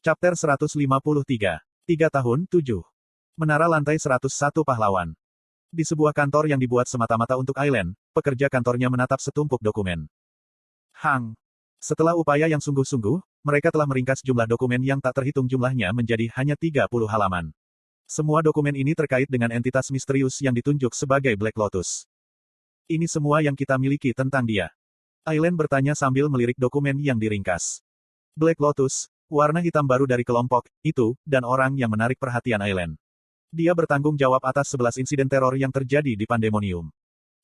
Chapter 153. 3 tahun, 7. Menara lantai 101 pahlawan. Di sebuah kantor yang dibuat semata-mata untuk Aileen, pekerja kantornya menatap setumpuk dokumen. Setelah upaya yang sungguh-sungguh, mereka telah meringkas jumlah dokumen yang tak terhitung jumlahnya menjadi hanya 30 halaman. Semua dokumen ini terkait dengan entitas misterius yang ditunjuk sebagai Black Lotus. Ini semua yang kita miliki tentang dia. Aileen bertanya sambil melirik dokumen yang diringkas. Black Lotus, warna hitam baru dari kelompok itu, dan orang yang menarik perhatian Aileen. Dia bertanggung jawab atas 11 insiden teror yang terjadi di Pandemonium.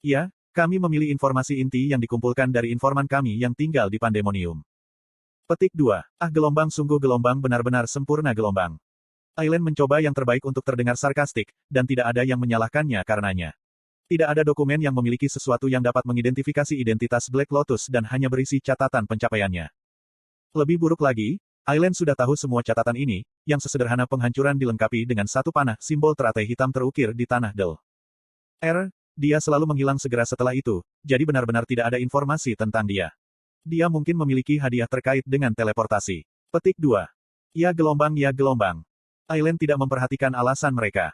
Ya, kami memilih informasi inti yang dikumpulkan dari informan kami yang tinggal di Pandemonium. Petik 2. Gelombang sungguh gelombang benar-benar sempurna gelombang. Aileen mencoba yang terbaik untuk terdengar sarkastik, dan tidak ada yang menyalahkannya karenanya. Tidak ada dokumen yang memiliki sesuatu yang dapat mengidentifikasi identitas Black Lotus dan hanya berisi catatan pencapaiannya. Lebih buruk lagi, Aileen sudah tahu semua catatan ini, yang sesederhana penghancuran dilengkapi dengan satu panah simbol teratai hitam terukir di tanah Del. Dia selalu menghilang segera setelah itu, jadi benar-benar tidak ada informasi tentang dia. Dia mungkin memiliki hadiah terkait dengan teleportasi. Petik 2. Ya gelombang. Aileen tidak memperhatikan alasan mereka.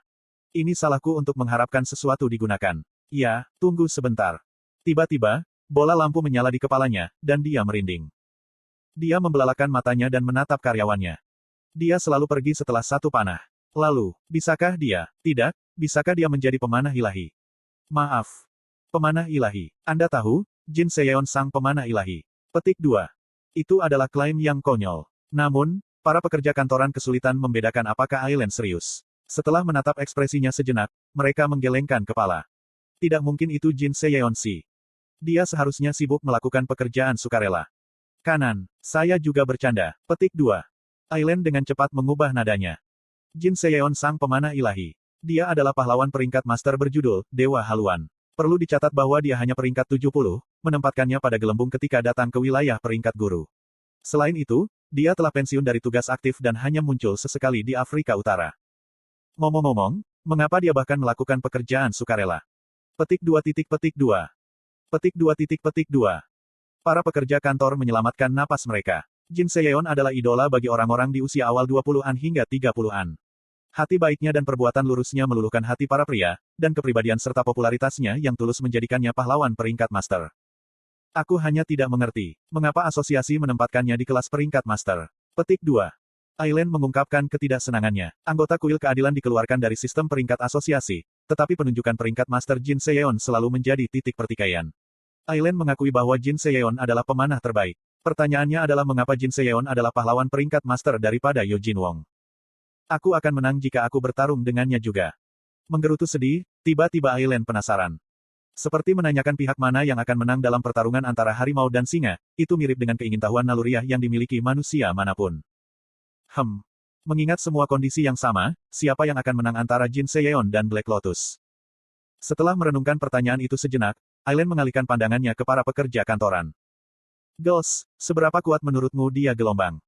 Ini salahku untuk mengharapkan sesuatu digunakan. Ya, tunggu sebentar. Tiba-tiba, bola lampu menyala di kepalanya, dan dia merinding. Dia membelalakan matanya dan menatap karyawannya. Dia selalu pergi setelah satu panah. Lalu, bisakah dia menjadi pemanah ilahi? Maaf. Pemanah ilahi. Anda tahu, Jin Seyeon sang pemanah ilahi. Petik 2. Itu adalah klaim yang konyol. Namun, para pekerja kantoran kesulitan membedakan apakah Aileen serius. Setelah menatap ekspresinya sejenak, mereka menggelengkan kepala. Tidak mungkin itu Jin Seyeon si. Dia seharusnya sibuk melakukan pekerjaan sukarela. Kanan, saya juga bercanda. Petik 2. Aileen dengan cepat mengubah nadanya. Jin Seyeon sang pemanah ilahi. Dia adalah pahlawan peringkat master berjudul, Dewa Haluan. Perlu dicatat bahwa dia hanya peringkat 70, menempatkannya pada gelembung ketika datang ke wilayah peringkat guru. Selain itu, dia telah pensiun dari tugas aktif dan hanya muncul sesekali di Afrika Utara. Ngomong-ngomong, mengapa dia bahkan melakukan pekerjaan sukarela? Petik 2. Petik 2. Petik 2. Para pekerja kantor menyelamatkan napas mereka. Jin Seyeon adalah idola bagi orang-orang di usia awal 20-an hingga 30-an. Hati baiknya dan perbuatan lurusnya meluluhkan hati para pria, dan kepribadian serta popularitasnya yang tulus menjadikannya pahlawan peringkat master. Aku hanya tidak mengerti, mengapa asosiasi menempatkannya di kelas peringkat master. Petik 2. Aileen mengungkapkan ketidaksenangannya. Anggota kuil keadilan dikeluarkan dari sistem peringkat asosiasi, tetapi penunjukan peringkat master Jin Seyeon selalu menjadi titik pertikaian. Aileen mengakui bahwa Jin Seyeon adalah pemanah terbaik. Pertanyaannya adalah mengapa Jin Seyeon adalah pahlawan peringkat master daripada Yo Jin Wong. Aku akan menang jika aku bertarung dengannya juga. Menggerutu sedih, tiba-tiba Aileen penasaran. Seperti menanyakan pihak mana yang akan menang dalam pertarungan antara harimau dan singa, itu mirip dengan keingintahuan naluriah yang dimiliki manusia manapun. Mengingat semua kondisi yang sama, siapa yang akan menang antara Jin Seyeon dan Black Lotus? Setelah merenungkan pertanyaan itu sejenak, Aileen mengalihkan pandangannya ke para pekerja kantoran. Girls, seberapa kuat menurutmu dia gelombang?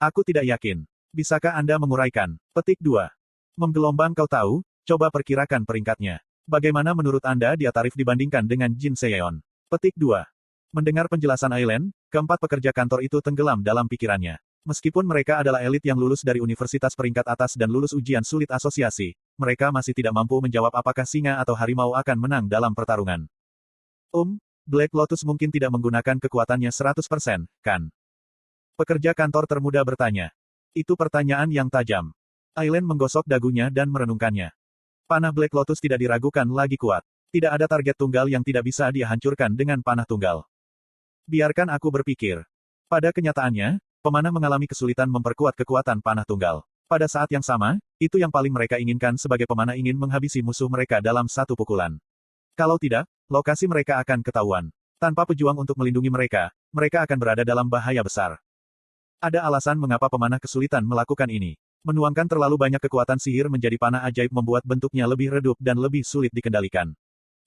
Aku tidak yakin. Bisakah Anda menguraikan? Petik 2. Menggelombang kau tahu, coba perkirakan peringkatnya. Bagaimana menurut Anda dia tarif dibandingkan dengan Jin Seyeon? Petik 2. Mendengar penjelasan Aileen, keempat pekerja kantor itu tenggelam dalam pikirannya. Meskipun mereka adalah elit yang lulus dari universitas peringkat atas dan lulus ujian sulit asosiasi, mereka masih tidak mampu menjawab apakah singa atau harimau akan menang dalam pertarungan. Black Lotus mungkin tidak menggunakan kekuatannya 100%, kan? Pekerja kantor termuda bertanya. Itu pertanyaan yang tajam. Aileen menggosok dagunya dan merenungkannya. Panah Black Lotus tidak diragukan lagi kuat. Tidak ada target tunggal yang tidak bisa dia hancurkan dengan panah tunggal. Biarkan aku berpikir. Pada kenyataannya, pemanah mengalami kesulitan memperkuat kekuatan panah tunggal. Pada saat yang sama, itu yang paling mereka inginkan sebagai pemanah ingin menghabisi musuh mereka dalam satu pukulan. Kalau tidak, lokasi mereka akan ketahuan. Tanpa pejuang untuk melindungi mereka, mereka akan berada dalam bahaya besar. Ada alasan mengapa pemanah kesulitan melakukan ini. Menuangkan terlalu banyak kekuatan sihir menjadi panah ajaib membuat bentuknya lebih redup dan lebih sulit dikendalikan.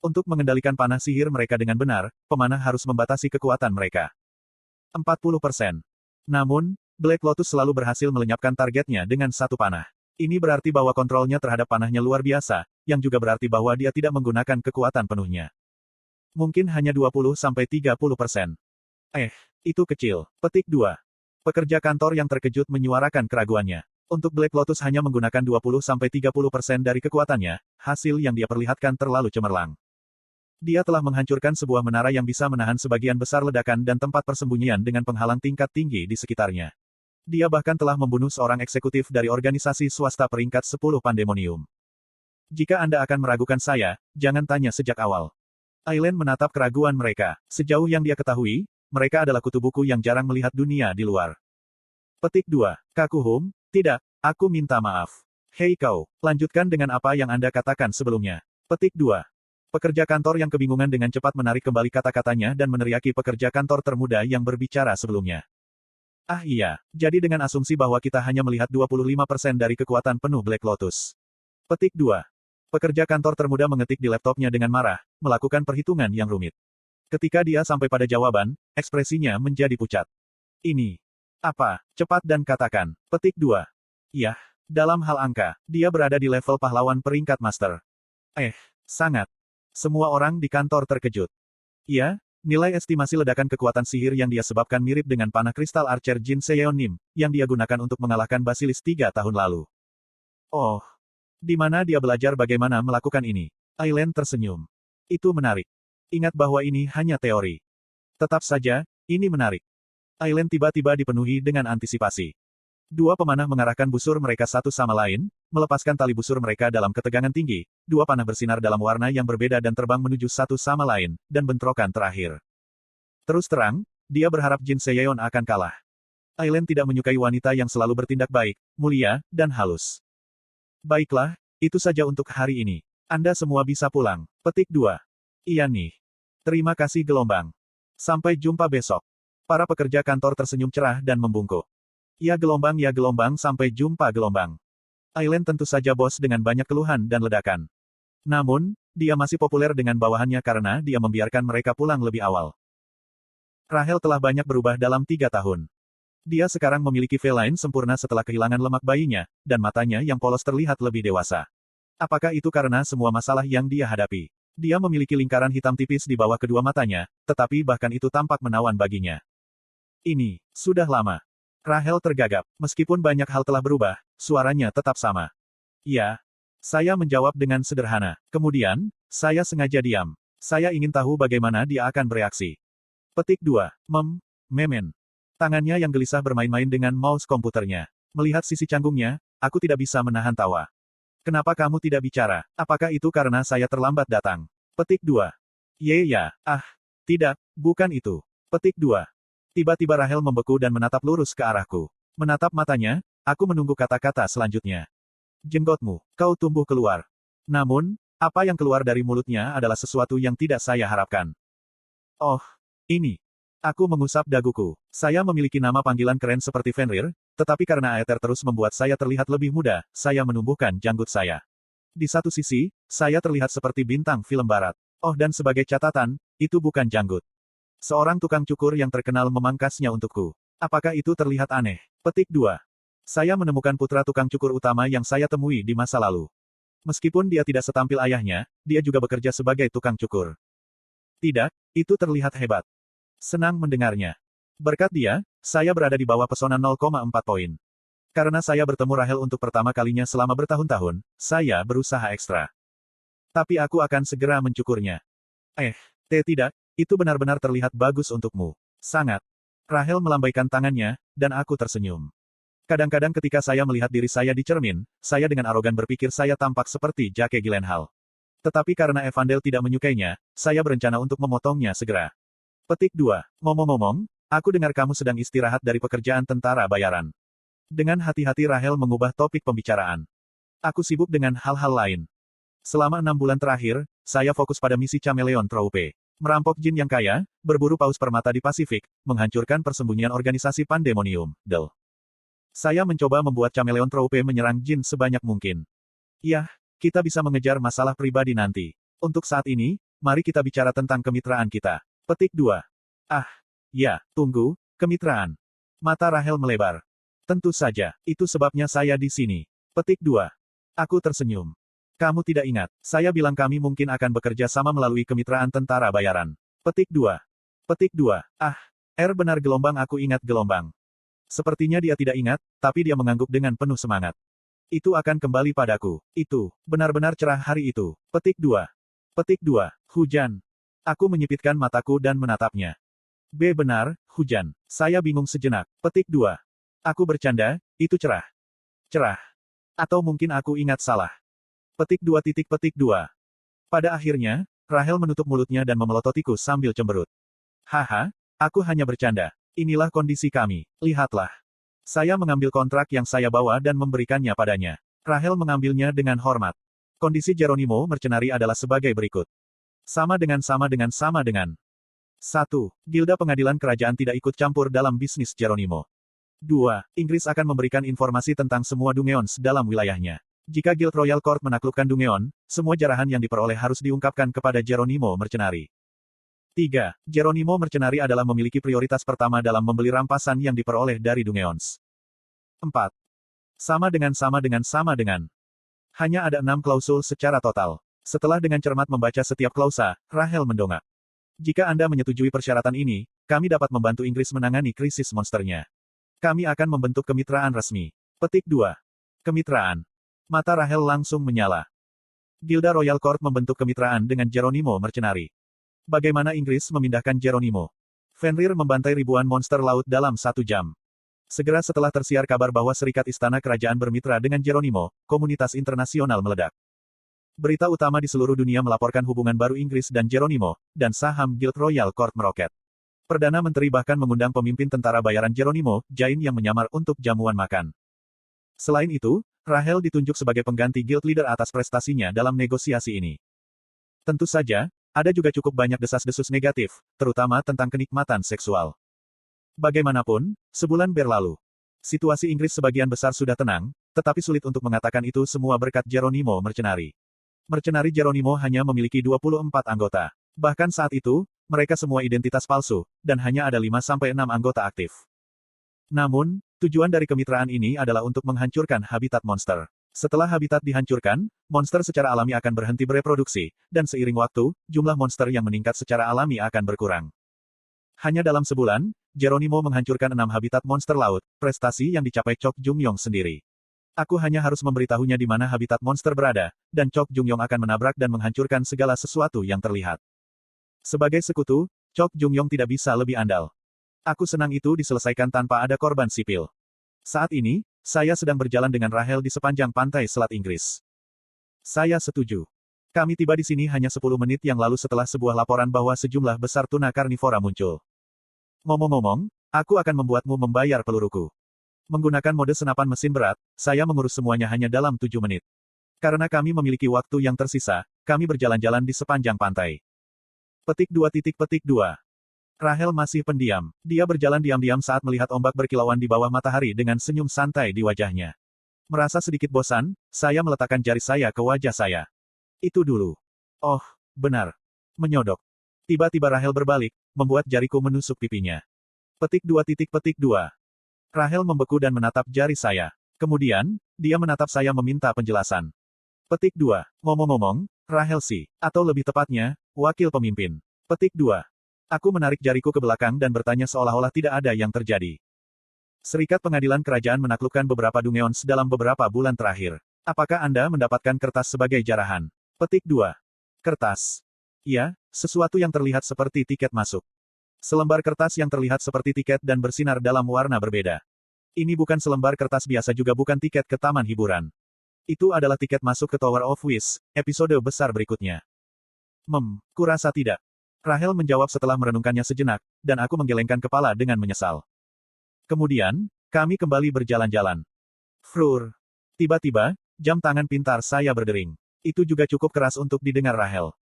Untuk mengendalikan panah sihir mereka dengan benar, pemanah harus membatasi kekuatan mereka. 40%. Namun, Black Lotus selalu berhasil melenyapkan targetnya dengan satu panah. Ini berarti bahwa kontrolnya terhadap panahnya luar biasa, yang juga berarti bahwa dia tidak menggunakan kekuatan penuhnya. Mungkin hanya 20-30%. Itu kecil. Petik 2. Pekerja kantor yang terkejut menyuarakan keraguannya. Untuk Black Lotus hanya menggunakan 20-30% dari kekuatannya, hasil yang dia perlihatkan terlalu cemerlang. Dia telah menghancurkan sebuah menara yang bisa menahan sebagian besar ledakan dan tempat persembunyian dengan penghalang tingkat tinggi di sekitarnya. Dia bahkan telah membunuh seorang eksekutif dari organisasi swasta peringkat 10 Pandemonium. Jika Anda akan meragukan saya, jangan tanya sejak awal. Aileen menatap keraguan mereka. Sejauh yang dia ketahui, mereka adalah kutu buku yang jarang melihat dunia di luar. Petik 2. Kakuhum, tidak, aku minta maaf. Hei kau, lanjutkan dengan apa yang Anda katakan sebelumnya. Petik 2. Pekerja kantor yang kebingungan dengan cepat menarik kembali kata-katanya dan meneriaki pekerja kantor termuda yang berbicara sebelumnya. Ah iya, jadi dengan asumsi bahwa kita hanya melihat 25% dari kekuatan penuh Black Lotus. Petik 2. Pekerja kantor termuda mengetik di laptopnya dengan marah, melakukan perhitungan yang rumit. Ketika dia sampai pada jawaban, ekspresinya menjadi pucat. Ini. Apa? Cepat dan katakan. Petik 2. Yah, dalam hal angka, dia berada di level pahlawan peringkat master. Sangat. Semua orang di kantor terkejut. Ya, nilai estimasi ledakan kekuatan sihir yang dia sebabkan mirip dengan panah kristal Archer Jin Seyeonim, yang dia gunakan untuk mengalahkan Basilis 3 tahun lalu. Oh. Di mana dia belajar bagaimana melakukan ini? Aileen tersenyum. Itu menarik. Ingat bahwa ini hanya teori. Tetap saja, ini menarik. Aileen tiba-tiba dipenuhi dengan antisipasi. Dua pemanah mengarahkan busur mereka satu sama lain, melepaskan tali busur mereka dalam ketegangan tinggi, dua panah bersinar dalam warna yang berbeda dan terbang menuju satu sama lain, dan bentrokan terakhir. Terus terang, dia berharap Jin Seyeon akan kalah. Aileen tidak menyukai wanita yang selalu bertindak baik, mulia, dan halus. Baiklah, itu saja untuk hari ini. Anda semua bisa pulang. Petik 2. Iya nih. Terima kasih gelombang. Sampai jumpa besok. Para pekerja kantor tersenyum cerah dan membungkuk. Ya gelombang sampai jumpa gelombang. Aileen tentu saja bos dengan banyak keluhan dan ledakan. Namun, dia masih populer dengan bawahannya karena dia membiarkan mereka pulang lebih awal. Rahel telah banyak berubah dalam 3 tahun. Dia sekarang memiliki V-line sempurna setelah kehilangan lemak bayinya, dan matanya yang polos terlihat lebih dewasa. Apakah itu karena semua masalah yang dia hadapi? Dia memiliki lingkaran hitam tipis di bawah kedua matanya, tetapi bahkan itu tampak menawan baginya. Ini, sudah lama. Rahel tergagap. Meskipun banyak hal telah berubah, suaranya tetap sama. Ya. Saya menjawab dengan sederhana. Kemudian, saya sengaja diam. Saya ingin tahu bagaimana dia akan bereaksi. Petik 2. Memen. Tangannya yang gelisah bermain-main dengan mouse komputernya. Melihat sisi canggungnya, aku tidak bisa menahan tawa. Kenapa kamu tidak bicara? Apakah itu karena saya terlambat datang? Petik 2. Ya. Tidak, bukan itu. Petik 2. Tiba-tiba Rahel membeku dan menatap lurus ke arahku. Menatap matanya, aku menunggu kata-kata selanjutnya. Jenggotmu, kau tumbuh keluar. Namun, apa yang keluar dari mulutnya adalah sesuatu yang tidak saya harapkan. Oh, ini. Aku mengusap daguku. Saya memiliki nama panggilan keren seperti Fenrir, tetapi karena Aether terus membuat saya terlihat lebih muda, saya menumbuhkan janggut saya. Di satu sisi, saya terlihat seperti bintang film barat. Oh dan sebagai catatan, itu bukan janggut. Seorang tukang cukur yang terkenal memangkasnya untukku. Apakah itu terlihat aneh? Petik 2. Saya menemukan putra tukang cukur utama yang saya temui di masa lalu. Meskipun dia tidak setampil ayahnya, dia juga bekerja sebagai tukang cukur. Tidak, itu terlihat hebat. Senang mendengarnya. Berkat dia, saya berada di bawah pesona 0,4 poin. Karena saya bertemu Rahel untuk pertama kalinya selama bertahun-tahun, saya berusaha ekstra. Tapi aku akan segera mencukurnya. Tidak, itu benar-benar terlihat bagus untukmu. Sangat. Rahel melambaikan tangannya, dan aku tersenyum. Kadang-kadang ketika saya melihat diri saya di cermin, saya dengan arogan berpikir saya tampak seperti Jake Gyllenhaal. Tetapi karena Evandel tidak menyukainya, saya berencana untuk memotongnya segera. Petik 2. Ngomong-ngomong, aku dengar kamu sedang istirahat dari pekerjaan tentara bayaran. Dengan hati-hati Rahel mengubah topik pembicaraan. Aku sibuk dengan hal-hal lain. Selama 6 bulan terakhir, saya fokus pada misi Chameleon Troupe. Merampok jin yang kaya, berburu paus permata di Pasifik, menghancurkan persembunyian organisasi Pandemonium, Del. Saya mencoba membuat Chameleon Troupe menyerang jin sebanyak mungkin. Yah, kita bisa mengejar masalah pribadi nanti. Untuk saat ini, mari kita bicara tentang kemitraan kita. Petik 2. Ya, tunggu, kemitraan. Mata Rahel melebar. Tentu saja, itu sebabnya saya di sini. Petik 2. Aku tersenyum. Kamu tidak ingat, saya bilang kami mungkin akan bekerja sama melalui kemitraan tentara bayaran. Petik 2. Petik 2. Benar gelombang aku ingat gelombang. Sepertinya dia tidak ingat, tapi dia mengangguk dengan penuh semangat. Itu akan kembali padaku. Itu, benar-benar cerah hari itu. Petik 2. Petik 2. Hujan. Aku menyipitkan mataku dan menatapnya. Benar, hujan. Saya bingung sejenak. Petik 2. Aku bercanda, itu cerah. Cerah. Atau mungkin aku ingat salah. Petik 2. Petik 2. Pada akhirnya, Rahel menutup mulutnya dan memelototiku sambil cemberut. Haha, aku hanya bercanda. Inilah kondisi kami. Lihatlah. Saya mengambil kontrak yang saya bawa dan memberikannya padanya. Rahel mengambilnya dengan hormat. Kondisi Geronimo Mercenari adalah sebagai berikut. Sama dengan. 1. Gilda Pengadilan Kerajaan tidak ikut campur dalam bisnis Geronimo. 2. Inggris akan memberikan informasi tentang semua Dungeons dalam wilayahnya. Jika Guild Royal Court menaklukkan Dungeon, semua jarahan yang diperoleh harus diungkapkan kepada Geronimo Mercenari. 3. Geronimo Mercenari adalah memiliki prioritas pertama dalam membeli rampasan yang diperoleh dari Dungeons. 4. Sama dengan. Hanya ada 6 klausul secara total. Setelah dengan cermat membaca setiap klausa, Rahel mendongak. Jika Anda menyetujui persyaratan ini, kami dapat membantu Inggris menangani krisis monsternya. Kami akan membentuk kemitraan resmi. Petik 2. Kemitraan. Mata Rahel langsung menyala. Gilda Royal Court membentuk kemitraan dengan Geronimo Mercenari. Bagaimana Inggris memindahkan Geronimo? Fenrir membantai ribuan monster laut dalam 1 jam. Segera setelah tersiar kabar bahwa Serikat Istana Kerajaan bermitra dengan Geronimo, komunitas internasional meledak. Berita utama di seluruh dunia melaporkan hubungan baru Inggris dan Geronimo, dan saham Guild Royal Court meroket. Perdana Menteri bahkan mengundang pemimpin tentara bayaran Geronimo, Jain yang menyamar untuk jamuan makan. Selain itu, Rahel ditunjuk sebagai pengganti Guild Leader atas prestasinya dalam negosiasi ini. Tentu saja, ada juga cukup banyak desas-desus negatif, terutama tentang kenikmatan seksual. Bagaimanapun, sebulan berlalu. Situasi Inggris sebagian besar sudah tenang, tetapi sulit untuk mengatakan itu semua berkat Geronimo Mercenari. Mercenari Geronimo hanya memiliki 24 anggota. Bahkan saat itu, mereka semua identitas palsu, dan hanya ada 5-6 anggota aktif. Namun, tujuan dari kemitraan ini adalah untuk menghancurkan habitat monster. Setelah habitat dihancurkan, monster secara alami akan berhenti bereproduksi, dan seiring waktu, jumlah monster yang meningkat secara alami akan berkurang. Hanya dalam sebulan, Geronimo menghancurkan 6 habitat monster laut, prestasi yang dicapai Chok Jungyong sendiri. Aku hanya harus memberitahunya di mana habitat monster berada, dan Chok Jungyong akan menabrak dan menghancurkan segala sesuatu yang terlihat. Sebagai sekutu, Chok Jungyong tidak bisa lebih andal. Aku senang itu diselesaikan tanpa ada korban sipil. Saat ini, saya sedang berjalan dengan Rahel di sepanjang pantai Selat Inggris. Saya setuju. Kami tiba di sini hanya 10 menit yang lalu setelah sebuah laporan bahwa sejumlah besar tuna karnivora muncul. Ngomong-ngomong, aku akan membuatmu membayar peluruku. Menggunakan mode senapan mesin berat, saya mengurus semuanya hanya dalam 7 menit. Karena kami memiliki waktu yang tersisa, kami berjalan-jalan di sepanjang pantai. Petik 2. Rahel masih pendiam. Dia berjalan diam-diam saat melihat ombak berkilauan di bawah matahari dengan senyum santai di wajahnya. Merasa sedikit bosan, saya meletakkan jari saya ke wajah saya. Itu dulu. Oh, benar. Menyodok. Tiba-tiba Rahel berbalik, membuat jariku menusuk pipinya. Petik 2. Rahel membeku dan menatap jari saya. Kemudian, dia menatap saya meminta penjelasan. Petik 2. Ngomong-ngomong, Rahel sih, atau lebih tepatnya, wakil pemimpin. Petik 2. Aku menarik jariku ke belakang dan bertanya seolah-olah tidak ada yang terjadi. Serikat Pengadilan Kerajaan menaklukkan beberapa Dungeons dalam beberapa bulan terakhir. Apakah Anda mendapatkan kertas sebagai jarahan? Petik 2. Kertas. Iya, sesuatu yang terlihat seperti tiket masuk. Selembar kertas yang terlihat seperti tiket dan bersinar dalam warna berbeda. Ini bukan selembar kertas biasa juga bukan tiket ke taman hiburan. Itu adalah tiket masuk ke Tower of Wish, episode besar berikutnya. Kurasa tidak. Rahel menjawab setelah merenungkannya sejenak, dan aku menggelengkan kepala dengan menyesal. Kemudian, kami kembali berjalan-jalan. Frur. Tiba-tiba, jam tangan pintar saya berdering. Itu juga cukup keras untuk didengar Rahel.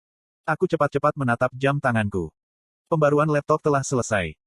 Aku cepat-cepat menatap jam tanganku. Pembaruan laptop telah selesai.